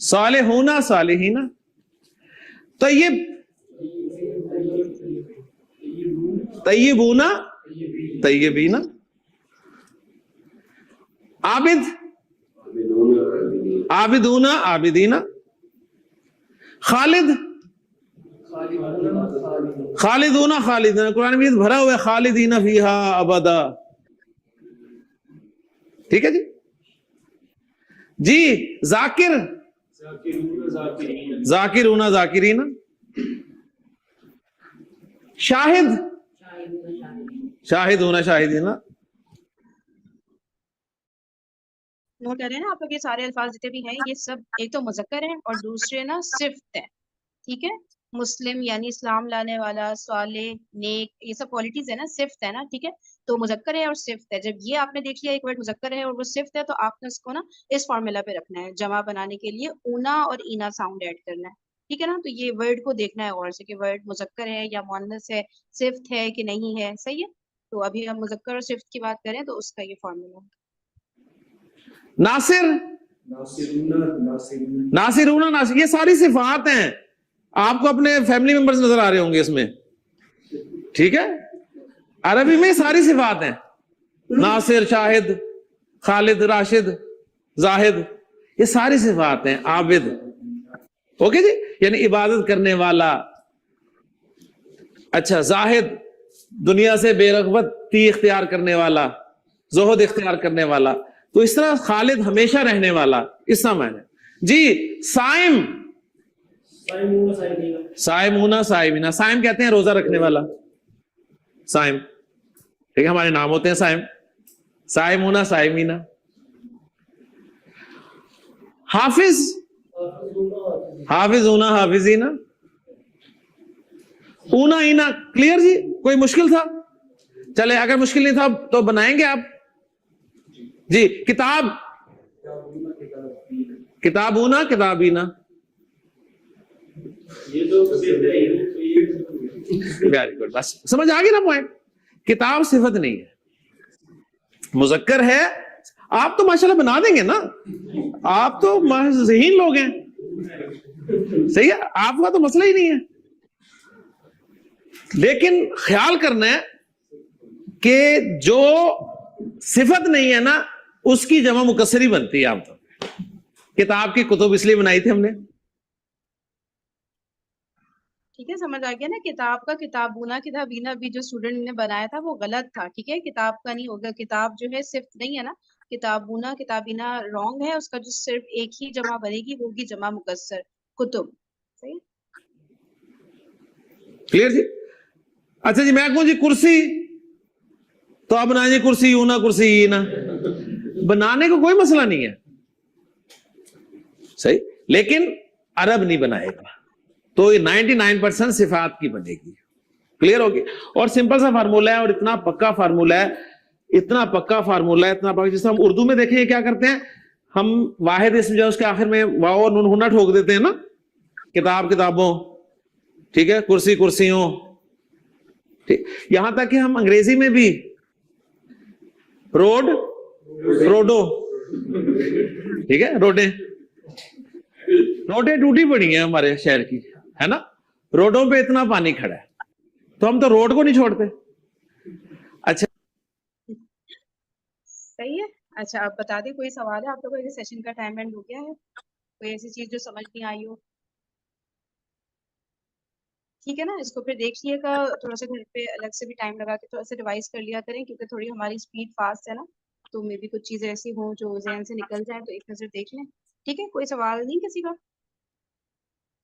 B: صالحون, صالحین. طیب, طیبون, طیبین. عابد, عابدون, عابدین. خالد, خالدون, خالدین. قرآن میں بھرا ہوا ہے خالدین فیہا ابدا. ٹھیک ہے جی. جی ذاکر, ذاکرون, ذاکرین. شاہد, شاہدون, شاہدین.
A: نوٹ کر رہے ہیں نا آپ لوگ, یہ سارے الفاظ جتنے بھی ہیں یہ سب ایک تو مذکر ہیں اور دوسرے نا صفت ہے. ٹھیک ہے, مسلم یعنی اسلام لانے والا, صالح, نیک, یہ سب کوالٹیز ہے نا, صفت ہے نا. ٹھیک ہے, تو مذکر ہے اور صفت ہے. جب یہ آپ نے دیکھ لیا ایک ورڈ مذکر ہے اور وہ صفت ہے, تو آپ نے اس کو نا اس فارمولا پہ رکھنا ہے. جمع بنانے کے لیے اونا اور اینا ساؤنڈ ایڈ کرنا ہے. ٹھیک ہے نا, تو یہ ورڈ کو دیکھنا ہے غور سے کہ ورڈ مذکر ہے یا مؤنث ہے, صفت ہے کہ نہیں ہے. صحیح ہے, تو ابھی ہم مذکر اور صفت کی بات کریں تو اس کا یہ فارمولا ہے.
B: ناصر, ناصرون, ناصر. یہ ساری صفات ہیں. آپ کو اپنے فیملی ممبرز نظر آ رہے ہوں گے اس میں. ٹھیک ہے, عربی میں ساری صفات ہیں. ناصر, شاہد, خالد, راشد, زاہد, یہ ساری صفات ہیں. عابد. اوکے جی, یعنی عبادت کرنے والا. اچھا, زاہد, دنیا سے بے رغبتی اختیار کرنے والا, زہد اختیار کرنے والا. تو اس طرح خالد ہمیشہ رہنے والا, اس طرح میں نے. جی صائم, صائمون, صائمین. صائم کہتے ہیں روزہ رکھنے والا, صائم. ٹھیک ہے, ہمارے نام ہوتے ہیں صائم. صائمون, صائمین. حافظ, حافظون, حافظین. اونا اینا. کلیئر جی, کوئی مشکل تھا؟ چلے, اگر مشکل نہیں تھا تو بنائیں گے آپ. جی کتاب, کتابونا کتابینا. Very good. بس سمجھ آ گئی نا پوائنٹ. کتاب صفت نہیں ہے, مذکر ہے. آپ تو ماشاءاللہ بنا دیں گے نا, آپ تو ذہین لوگ ہیں, صحیح ہے, آپ کا تو مسئلہ ہی نہیں ہے. لیکن خیال کرنا ہے کہ جو صفت نہیں ہے نا اس کی جمع مکسر ہی بنتی ہے عام طور پہ. کتاب کی کتب اس لیے بنائی تھی ہم نے.
A: ٹھیک ہے, سمجھ آ گیا نا. کتاب کا کتابونا کتابینا بھی جو اسٹوڈنٹ نے بنایا تھا وہ غلط تھا. ٹھیک ہے, کتاب کا نہیں ہوگا. کتاب جو ہے صرف نہیں ہے نا, کتابونا کتابینا رانگ ہے. اس کا جو صرف ایک ہی جمع بنے گی وہ ہوگی جمع مکسر کتب. صحیح,
B: کلیئر جی. اچھا جی, میں کہوں جی کرسی, تو آپ بنائیں جی کرسی یوں نا کرسی نا, بنانے کو کوئی مسئلہ نہیں ہے, صحیح. لیکن عرب نہیں بنائے گا تو یہ 99% صفات کی بنے گی. کلیئر ہوگی. اور سمپل سا فارمولا ہے, اور اتنا پکا فارمولا ہے, اتنا پکا فارمولا ہے, اتنا پکا. جیسے ہم اردو میں دیکھیں کیا کرتے ہیں, ہم واحد اسم جو ہے اس کے آخر میں واو اور نون ہونا ٹھوک دیتے ہیں نا. کتاب کتابوں, ٹھیک ہے, کرسی کرسیوں, ٹھیک. یہاں تک کہ ہم انگریزی میں بھی روڈ روڈو, ٹھیک ہے, روڈیں ٹوٹی پڑی ہیں ہمارے شہر کی, ہے نا. روڈوں پہ اتنا پانی کھڑا ہے تو ہم تو روڈ کو نہیں چھوڑتے. اچھا
A: صحیح ہے. اچھا, آپ بتا دیں کوئی سوال ہے آپ لوگوں کو؟ سیشن کا ٹائم اینڈ ہو گیا ہے. کوئی ایسی چیز جو سمجھ نہیں آئی ہو؟ ٹھیک ہے نا, اس کو پھر دیکھ لیے گا, تھوڑا سا گھر پہ الگ سے بھی ٹائم لگا کے تھوڑا سا ریوائز کر لیا کریں, کیونکہ تھوڑی ہماری اسپیڈ فاسٹ ہے نا, تو مے بھی کچھ چیزیں ایسی ہوں جو ذہن سے نکل جائیں, تو ایک نظر دیکھ لیں. ٹھیک ہے, کوئی سوال نہیں کسی کا؟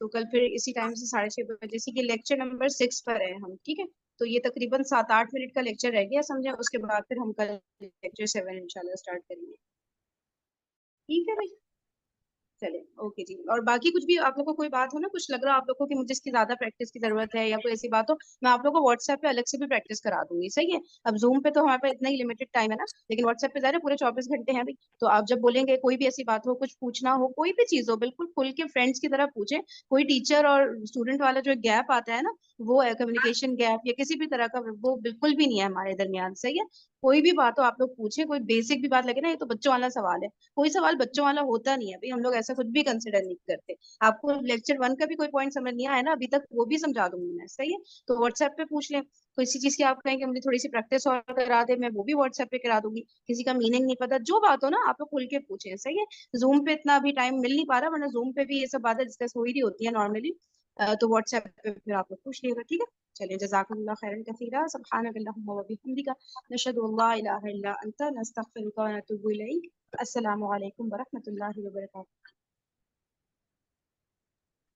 A: تو کل پھر اسی ٹائم سے 6:30 بجے سے, یہ لیکچر نمبر 6 پر ہے ہم. ٹھیک ہے, تو یہ تقریباً 7-8 منٹ کا لیکچر رہ گیا سمجھیں. اس کے بعد پھر ہم کل لیکچر 7 انشاءاللہ اسٹارٹ کریں گے. ٹھیک ہے بھائی, چلے اوکے جی. اور باقی کچھ بھی آپ لوگوں کو کوئی بات ہو نا, کچھ لگ رہا آپ لوگوں کو کہ مجھے اس کی زیادہ پریکٹس کی ضرورت ہے یا کوئی ایسی بات ہو, میں آپ لوگوں کو واٹس ایپ پہ الگ سے بھی پریکٹس کرا دوں گی. صحیح ہے, اب زوم پہ تو ہمارے پاس اتنا ہی لمیٹڈ ٹائم ہے نا, لیکن واٹس ایپ پہ ظاہر ہے پورے 24 گھنٹے ہیں بھی. تو آپ جب بولیں گے کوئی بھی ایسی بات ہو, کچھ پوچھنا ہو, کوئی بھی چیز ہو, بالکل کھل کے فرینڈس کی طرح پوچھیں. کوئی ٹیچر اور اسٹوڈنٹ والا جو گیپ آتا ہے نا, وہ کمیونیکیشن گیپ یا کسی بھی طرح کا, وہ بالکل بھی نہیں ہے ہمارے درمیان. صحیح ہے, کوئی بھی بات ہو آپ لوگ پوچھیں. کوئی بیسک بھی بات لگے نا, یہ تو بچوں والا سوال ہے, کوئی سوال بچوں والا ہوتا نہیں ہے بھائی, ہم لوگ ایسا کچھ بھی کنسیڈر نہیں کرتے. آپ کو لیکچر 1 کا بھی کوئی پوائنٹ سمجھ نہیں آیا نا ابھی تک, وہ بھی سمجھا دوں گی میں. صحیح ہے, تو واٹس ایپ پہ پوچھ لیں. کوئی سی چیز کی آپ کہیں کہ مجھے تھوڑی سی پریکٹس اور کرا دے, میں وہ بھی واٹس ایپ پہ کرا دوں گی. کسی کا میننگ نہیں پتا, جو بات ہو نا آپ لوگ کھل کے پوچھیں. صحیح ہے, زوم پہ اتنا ابھی ٹائم مل نہیں پا رہا, ورنہ زوم پہ بھی یہ سب باتیں ڈسکس ہو ہی رہی ہوتی ہیں نارملی. تو واٹس ایپ پہ پھر آپ لوگ پوچھ لیے گا. ٹھیک ہے, چلیے, جزاکم اللہ خیرا کثیرا, سبحانک اللہم و بحمدک, نشہد ان لا الہ الا انت, نستغفرک و نتوب الیک. السلام علیکم ورحمۃ اللہ وبرکاتہ.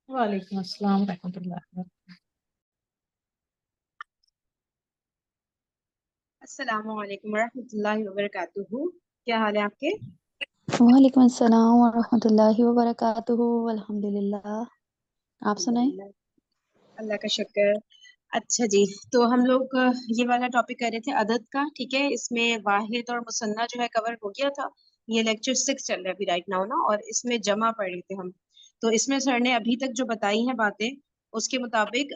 C: وعلیکم السلام ورحمۃ اللہ وبرکاتہ.
A: السلام علیکم ورحمۃ اللہ وبرکاتہ. کیا حال ہے آپ کے؟
D: وعلیکم السلام ورحمۃ اللہ وبرکاتہ. الحمد للہ, آپ سنائیں.
A: اللہ کا شکر. اچھا جی, تو ہم لوگ یہ والا ٹاپک کر رہے تھے عدد کا. ٹھیک ہے, اس میں واحد اور مثنیٰ جو ہے کور ہو گیا تھا. یہ لیکچر 6 چل رہا ہے ابھی رائٹ ناؤ نا, اور اس میں جمع پڑھ رہے تھے ہم. تو اس میں سر نے ابھی تک جو بتائی ہیں باتیں, اس کے مطابق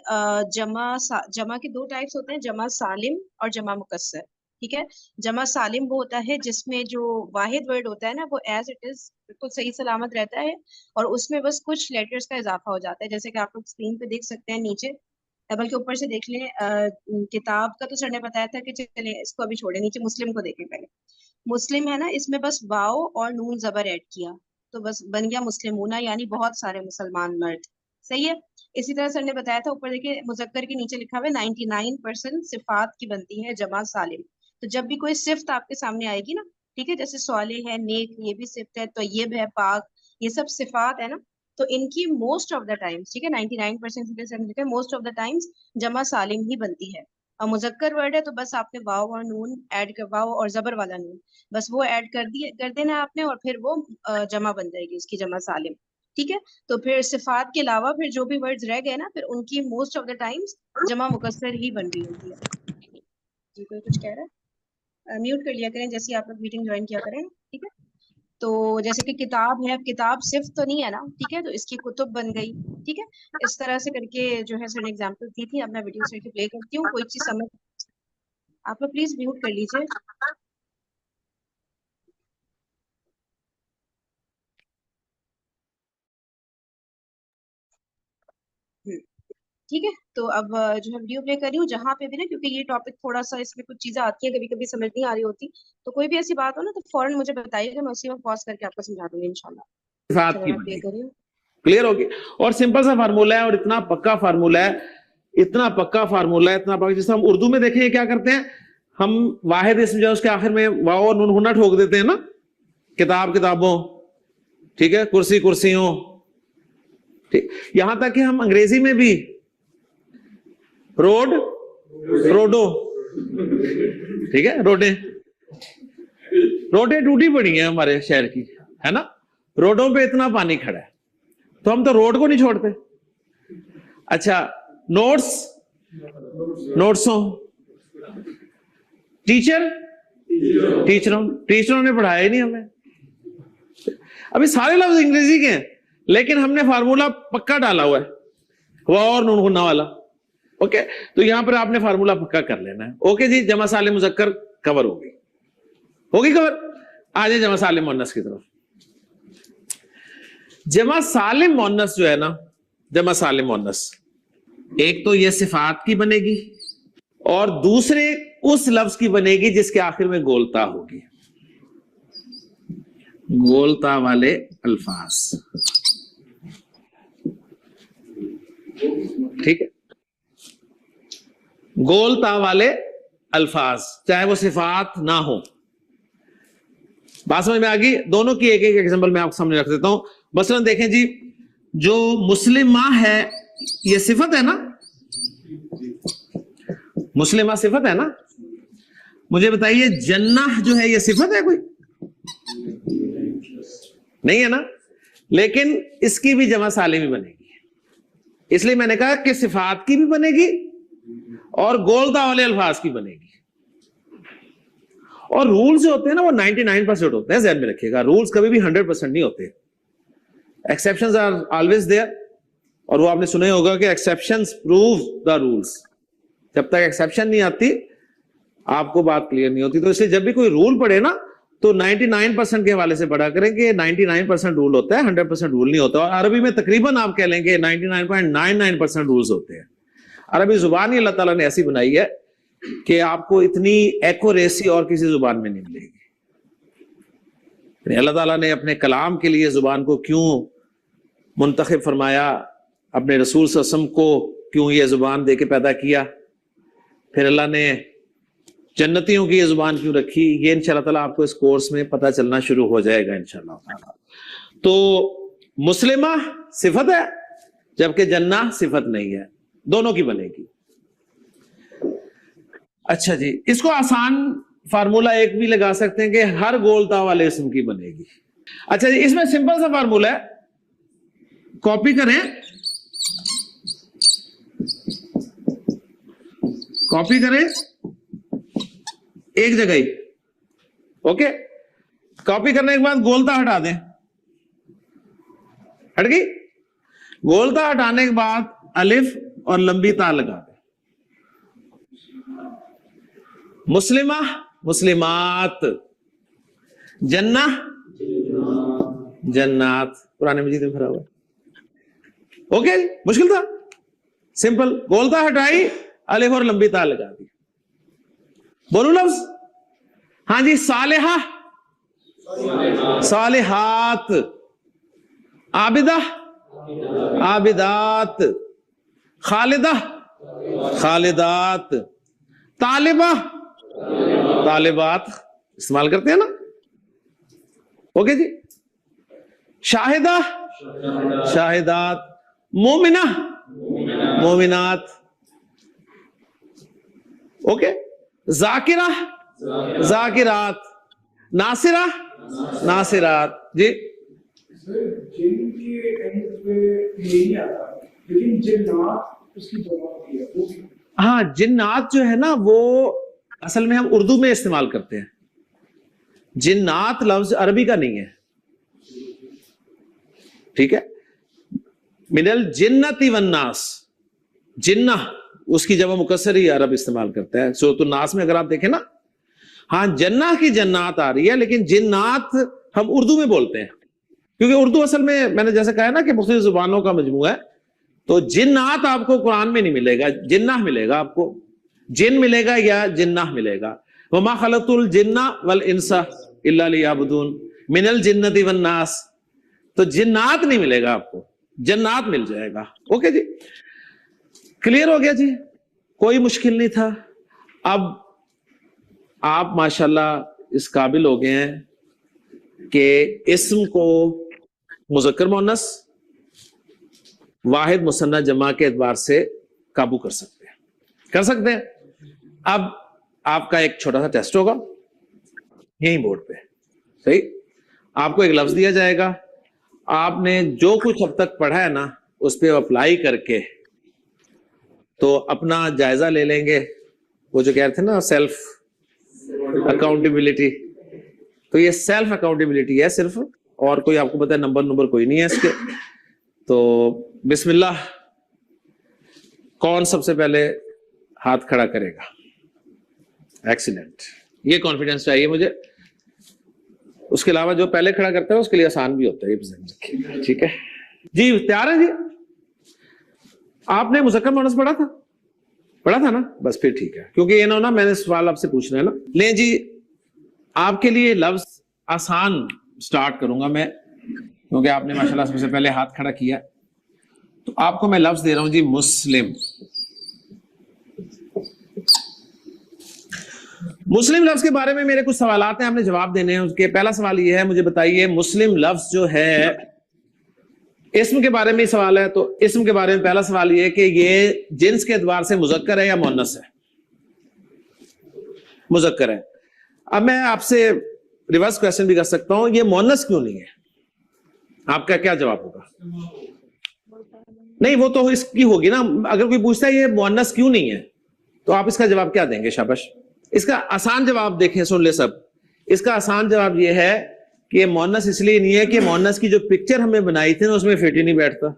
A: جمع کے 2 ٹائپس ہوتے ہیں, جمع سالم اور جمع مکسر. ٹھیک ہے, جمع سالم وہ ہوتا ہے جس میں جو واحد ورڈ ہوتا ہے نا, وہ ایز اٹ از بالکل صحیح سلامت رہتا ہے, اور اس میں بس کچھ لیٹرز کا اضافہ ہو جاتا ہے, جیسے کہ آپ لوگ اسکرین پہ دیکھ سکتے ہیں نیچے, بلکہ اوپر سے دیکھ لیں. کتاب کا تو سر نے بتایا تھا کہ چلیں اس کو ابھی چھوڑیں, نیچے مسلم کو دیکھیں پہلے. مسلم ہے نا, اس میں بس واو اور نون زبر ایڈ کیا تو بس بن گیا مسلمون, یعنی بہت سارے مسلمان مرد. صحیح ہے. اسی طرح سر نے بتایا تھا اوپر دیکھیں مذکر کے نیچے لکھا ہوا ہے 99% صفات کی بنتی ہے جمع سالم. تو جب بھی کوئی صفت آپ کے سامنے آئے گی نا, ٹھیک ہے, جیسے صالح ہے, نیک, یہ بھی صفت ہے, طیب ہے, پاک, یہ سب صفات ہے نا, تو ان کی موسٹ آف دا ٹائمس, ٹھیک ہے, 99% موسٹ آف دا ٹائمس جمع سالم ہی بنتی ہے. اور مذکر ورڈ ہے تو بس آپ نے واو اور نون ایڈ کر, واو اور زبر والا نون, بس وہ ایڈ کر دینا آپ نے, اور پھر وہ جمع بن جائے گی اس کی, جمع سالم. ٹھیک ہے, تو پھر صفات کے علاوہ پھر جو بھی ورڈز رہ گئے نا, پھر ان کی موسٹ آف دا ٹائمس جمع مکسر ہی بن رہی ہوتی ہے. جی کوئی کچھ کہہ رہا ہے؟ میوٹ کر لیا کریں جیسے آپ لوگ میٹنگ جوائن کیا کریں. ٹھیک ہے, تو جیسے کہ کتاب ہے، اب کتاب صرف تو نہیں ہے نا، ٹھیک ہے، تو اس کی کتب بن گئی، ٹھیک ہے، اس طرح سے کر کے جو ہے سر نے ایگزامپل دی تھی. اب میں ویڈیو سے پلے کرتی ہوں، کوئی چیز سمجھ آپ لوگ پلیز میوٹ کر لیجیے. ٹھیک ہے، تو اب جو ہے ویڈیو پلے کر رہی ہوں، جہاں پہ بھی نا، کیونکہ یہ ٹاپک تھوڑا سا اس میں کچھ چیزیں آتی ہیں کبھی کبھی سمجھ نہیں آ رہی ہوتی، تو کوئی بھی ایسی بات ہو نا تو فوراً مجھے بتائیے گا، میں اسی وقت پاز کر کے آپ کو سمجھا دوں گی انشاءاللہ.
B: صفات کی
A: میں پلے کر رہی ہوں.
B: کلیئر ہوگی. اور سمپل سا فارمولا ہے اور اتنا پکا فارمولا ہے، اتنا پکا فارمولا ہے، اتنا پکا. جیسے ہم اردو میں دیکھیں کیا کرتے ہیں، ہم واحد اسم جو ہے اس کے آخر میں واو اور نون ہونا ٹھوک دیتے ہیں نا، کتاب کتابوں، ٹھیک ہے، کرسی کرسیوں، ٹھیک. یہاں تک کہ ہم انگریزی میں بھی روڈ روڈو، ٹھیک ہے، روڈیں ٹوٹی پڑی ہیں ہمارے شہر کی، ہے نا، روڈوں پہ اتنا پانی کھڑا ہے، تو ہم تو روڈ کو نہیں چھوڑتے. اچھا، نوٹسوں، ٹیچروں نے پڑھایا ہی نہیں ہمیں. ابھی سارے لفظ انگریزی کے ہیں لیکن ہم نے فارمولا پکا ڈالا ہوا ہے، واو اور نون غنہ والا. اوکے، تو یہاں پر آپ نے فارمولا پکا کر لینا ہے. اوکے جی، جمع سالم مذکر کور ہوگی کور. آجائے جمع سالم مؤنث کی طرف. جمع سالم مؤنث جو ہے نا، جمع سالم مؤنث ایک تو یہ صفات کی بنے گی اور دوسرے اس لفظ کی بنے گی جس کے آخر میں گولتا ہوگی، گولتا والے الفاظ، ٹھیک ہے، گولتا والے الفاظ، چاہے وہ صفات نہ ہو. بات سمجھ میں آ گئی؟ دونوں کی ایک ایک ایگزامپل میں آپ کو سامنے رکھ دیتا ہوں. مثلا دیکھیں جی، جو مسلمہ ہے یہ صفت ہے نا، مسلمہ صفت ہے نا. مجھے بتائیے جنہ جو ہے یہ صفت ہے کوئی؟ نہیں ہے نا. لیکن اس کی بھی جمع سالم بھی بنے گی، اس لیے میں نے کہا کہ صفات کی بھی بنے گی اور گولتا والے الفاظ کی بنے گی. اور رولز جو ہوتے ہیں نا وہ 99% ہوتے ہیں، ذہن میں رکھیے گا. رولز کبھی بھی 100% نہیں ہوتے. ایکسیپشنز آر آلویز دیئر، اور وہ آپ نے سنا ہوگا کہ ایکسیپشنز پروو دا رولز. جب تک ایکسیپشن نہیں آتی آپ کو بات کلیئر نہیں ہوتی. تو اس لیے جب بھی کوئی رول پڑھے نا تو 99% کے حوالے سے پڑھا کریں کہ 99% رول ہوتا ہے، 100% رول نہیں ہوتا. اور عربی میں تقریباً آپ کہہ لیں گے 99.99% رولز ہوتے ہیں. عربی زبان ہی اللہ تعالیٰ نے ایسی بنائی ہے کہ آپ کو اتنی ایکوریسی اور کسی زبان میں نہیں ملے گی. اللہ تعالیٰ نے اپنے کلام کے لیے زبان کو کیوں منتخب فرمایا، اپنے رسول صلی اللہ علیہ وسلم کو کیوں یہ زبان دے کے پیدا کیا، پھر اللہ نے جنتیوں کی یہ زبان کیوں رکھی، یہ انشاءاللہ تعالیٰ آپ کو اس کورس میں پتہ چلنا شروع ہو جائے گا انشاءاللہ تعالیٰ. تو مسلمہ صفت ہے جبکہ جنہ صفت نہیں ہے، دونوں کی بنے گی. اچھا جی، اس کو آسان فارمولا ایک بھی لگا سکتے ہیں کہ ہر گولتا والے اسم کی بنے گی. اچھا جی، اس میں سمپل سا فارمولا ہے، کاپی کریں، ایک جگہ ہی. اوکے، کاپی کرنے کے بعد گولتا ہٹا دیں، ہٹ گئی. گولتا ہٹانے کے بعد الف اور لمبی تا لگا دیں. مسلمہ مسلمات، جنہ جنات، قرآن مجید میں بھرا ہوا. اوکے، مشکل تھا، سمپل. گولتا ہٹائی، الف اور لمبی تا لگا دی. بولو لفظ. ہاں جی، صالحہ صالحات، عابدہ عابدات، خالدہ خالدات، طالبہ طالبات. استعمال کرتے ہیں نا. اوکے جی. شاہدہ شاہدات، مومنہ مومنات. اوکے. ذاکرہ ذاکرات، ناصرہ ناصرات. جی
E: جن کے اینڈ پہ نہیں آتا، لیکن جنات اس کی جگہ ہوتی ہے وہ بھی.
B: ہاں، جنات جو ہے نا وہ اصل میں ہم اردو میں استعمال کرتے ہیں. جنات لفظ عربی کا نہیں ہے، ٹھیک ہے. من الجنۃ والناس, جنہ اس کی جمع مکسر ہی عرب استعمال کرتا ہے. سورۃ الناس میں اگر آپ دیکھیں نا, ہاں جنہ کی جنات آ رہی ہے, لیکن جنات ہم اردو میں بولتے ہیں, کیونکہ اردو اصل میں نے جیسے کہا نا کہ مختلف زبانوں کا مجموعہ ہے. تو جنات آپ کو قرآن میں نہیں ملے گا, جنہ ملے گا آپ کو, جن ملے گا یا جنہ ملے گا. وما خلقت الجن والانس الا لیعبدون من الجنۃ والناس. تو جنات نہیں ملے گا آپ کو, جنات مل جائے گا. اوکے جی, کلیئر ہو گیا جی, کوئی مشکل نہیں تھا. اب آپ ماشاءاللہ اس قابل ہو گئے ہیں کہ اسم کو مذکر مؤنث واحد مثنیٰ جمع کے اعتبار سے قابو کر سکتے ہیں, کر سکتے ہیں. اب آپ کا ایک چھوٹا سا ٹیسٹ ہوگا یہیں بورڈ پہ, صحیح. آپ کو ایک لفظ دیا جائے گا, آپ نے جو کچھ اب تک پڑھا ہے نا اس پہ اپلائی کر کے تو اپنا جائزہ لے لیں گے. وہ جو کہہ رہے تھے نا سیلف اکاؤنٹیبلٹی, تو یہ سیلف اکاؤنٹیبلٹی ہے صرف, اور کوئی آپ کو پتا ہے نمبر کوئی نہیں ہے اس کے. تو بسم اللہ, کون سب سے پہلے ہاتھ کھڑا کرے گا؟ ایکسیلنٹ, یہ کانفیڈنس چاہیے مجھے. اس کے علاوہ جو پہلے کھڑا کرتا ہے اس کے لیے آسان بھی ہوتا ہے, یہ ٹھیک ہے جی. تیار ہے جی؟ آپ نے مذکر مؤنث پڑھا تھا نا, بس پھر ٹھیک ہے, کیونکہ یہ نہ میں نے سوال آپ سے پوچھنا ہے نا. لیں جی, آپ کے لیے لفظ آسان سٹارٹ کروں گا میں, کیونکہ آپ نے ماشاءاللہ سب سے پہلے ہاتھ کھڑا کیا. تو آپ کو میں لفظ دے رہا ہوں جی, مسلم. مسلم لفظ کے بارے میں میرے کچھ سوالات ہیں, آپ نے جواب دینے ہیں. اس کے پہلا سوال یہ ہے, مجھے بتائیے مسلم لفظ جو ہے, اسم کے بارے میں سوال ہے. تو اسم کے بارے میں پہلا سوال یہ ہے کہ یہ جنس کے اعتبار سے مذکر ہے یا مؤنث ہے؟ مذکر ہے. اب میں آپ سے ریورس کوشچن بھی کر سکتا ہوں, یہ مؤنث کیوں نہیں ہے؟ آپ کا کیا جواب ہوگا؟ نہیں, وہ تو اس کی ہوگی نا. اگر کوئی پوچھتا ہے یہ مؤنث کیوں نہیں ہے, تو آپ اس کا جواب کیا دیں گے؟ شاباش. اس کا آسان جواب دیکھیں, سن لے سب. اس کا آسان جواب یہ ہے کہ یہ مؤنث اس لیے نہیں ہے کہ مؤنث کی جو پکچر ہمیں بنائی تھی نا اس میں فٹ ہی نہیں بیٹھتا.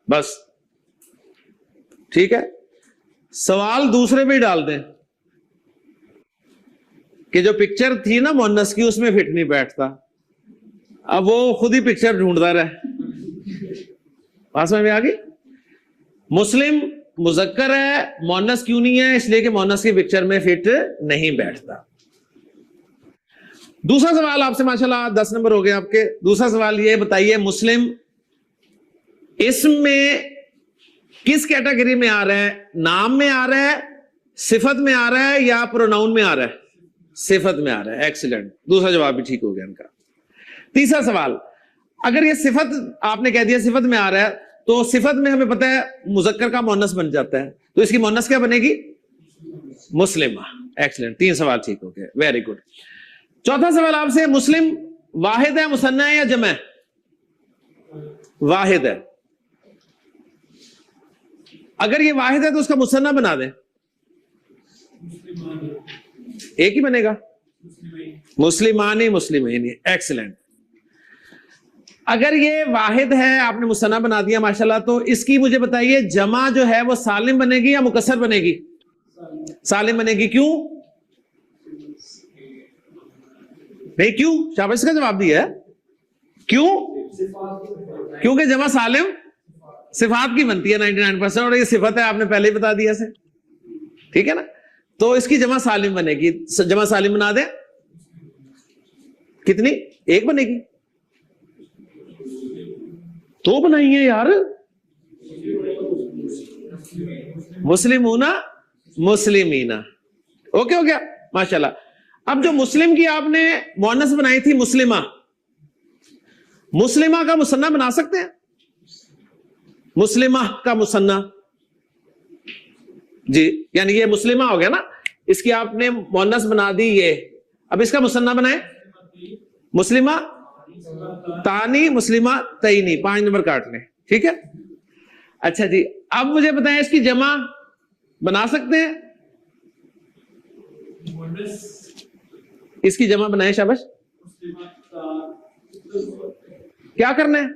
B: بس ٹھیک ہے. سوال دوسرے پہ ہی ڈال دیں کہ جو پکچر تھی نا مؤنث کی اس میں فٹ نہیں بیٹھتا. اب وہ خود ہی پکچر ڈھونڈتا رہے. بات سمجھ میں آ گئی؟ مسلم مذکر ہے, مؤنث کیوں نہیں ہے؟ اس لیے کہ مؤنث کی پکچر میں فٹ نہیں بیٹھتا. دوسرا سوال آپ سے ماشاءاللہ 10 نمبر ہو گئے آپ کے. دوسرا سوال یہ بتائیے, مسلم اسم میں کس کیٹیگری میں آ رہا ہے؟ نام میں آ رہا ہے, صفت میں آ رہا ہے, یا پروناؤن میں آ رہا ہے؟ صفت میں آ رہا ہے. ایکسیلنٹ, دوسرا جواب بھی ٹھیک ہو گیا ان کا. تیسرا سوال, اگر یہ صفت آپ نے کہہ دیا صفت میں آ رہا ہے, تو صفت میں ہمیں پتہ ہے مذکر کا مؤنث بن جاتا ہے, تو اس کی مؤنث کیا بنے گی؟ مسلمہ. ایکسیلنٹ, 3 سوال ٹھیک ہو گئے, ویری گڈ. چوتھا سوال آپ سے, مسلم واحد ہے, مثنیٰ ہے یا جمع ہے؟ واحد ہے. اگر یہ واحد ہے تو اس کا مثنیٰ بنا دیں. ایک ہی بنے گا, مسلمانی مسلمین. ایکسیلنٹ. اگر یہ واحد ہے, آپ نے مثنیٰ بنا دیا ماشاءاللہ, تو اس کی مجھے بتائیے جمع جو ہے وہ سالم بنے گی یا مکسر بنے گی؟ سالم بنے گی. کیوں نہیں؟ کیوں؟ شاباش, اس کا جواب دیا ہے. کیوں؟ کیونکہ جمع سالم صفات کی بنتی ہے 99%, اور یہ صفت ہے, آپ نے پہلے ہی بتا دیا سے. ٹھیک ہے نا, تو اس کی جمع سالم بنے گی. جمع سالم بنا دیں. کتنی؟ ایک بنے گی. تو بنائیے یار, مسلمون مسلمین. اوکے ہو گیا ماشاءاللہ. اب جو مسلم کی آپ نے مؤنث بنائی تھی مسلمہ, مسلمہ کا مثنیٰ بنا سکتے ہیں؟ مسلمہ کا مثنیٰ جی, یعنی یہ مسلمہ ہو گیا نا, اس کی آپ نے مؤنث بنا دی یہ. اب اس کا مثنیٰ بنائیں. مسلمہ تانی, مسلمہ تئینی. 5 نمبر کاٹ لیں. ٹھیک ہے. اچھا جی, اب مجھے بتائیں اس کی جمع بنا سکتے ہیں؟ اس کی جمع بنائیں. شاباش. کیا کرنا ہے؟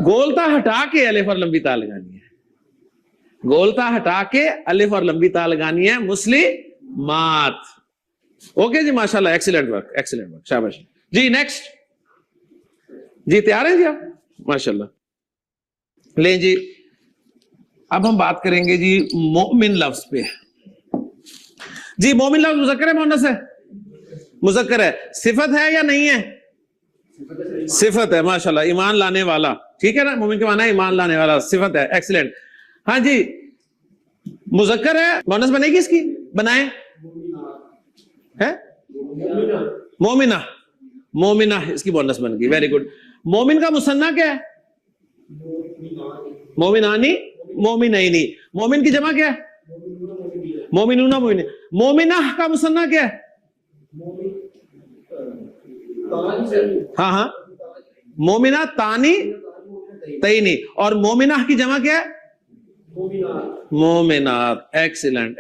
B: گولتا ہٹا کے الف اور لمبی تا لگانی ہے. گولتا ہٹا کے الف اور لمبی تا لگانی ہے. مسلمات. اوکے جی, ماشاءاللہ, ایکسیلنٹ ورک, ایکسیلنٹ ورک, شاباش جی. نیکسٹ جی, تیار ہیں جی آپ؟ ماشاءاللہ. لیں جی, اب ہم بات کریں گے جی مومن لفظ پہ. جی مومن لفظ مذکر ہے مؤنث ہے؟ مذکر ہے. صفت ہے یا نہیں ہے؟ صفت ہے, ماشاءاللہ. ایمان لانے والا, ٹھیک ہے نا, مومن کے معنی ہے ایمان لانے والا, صفت ہے, ایکسیلنٹ. ہاں جی, مذکر ہے, مؤنث بنے گی اس کی, بنائیں. ہے مومنہ, مومنہ اس کی مؤنث بن گئی, ویری گڈ. مومن کا مثنیٰ کیا ہے؟ مومنانی, مومنینی. مومن کی جمع کیا ہے؟ مومنون, مومن. مومنہ کا مثنیٰ کیا ہے؟ ہاں ہاں, مومنہ تانی تینی. اور مومنہ کی جمع کیا ہے؟ مومنات. ایکسیلنٹ.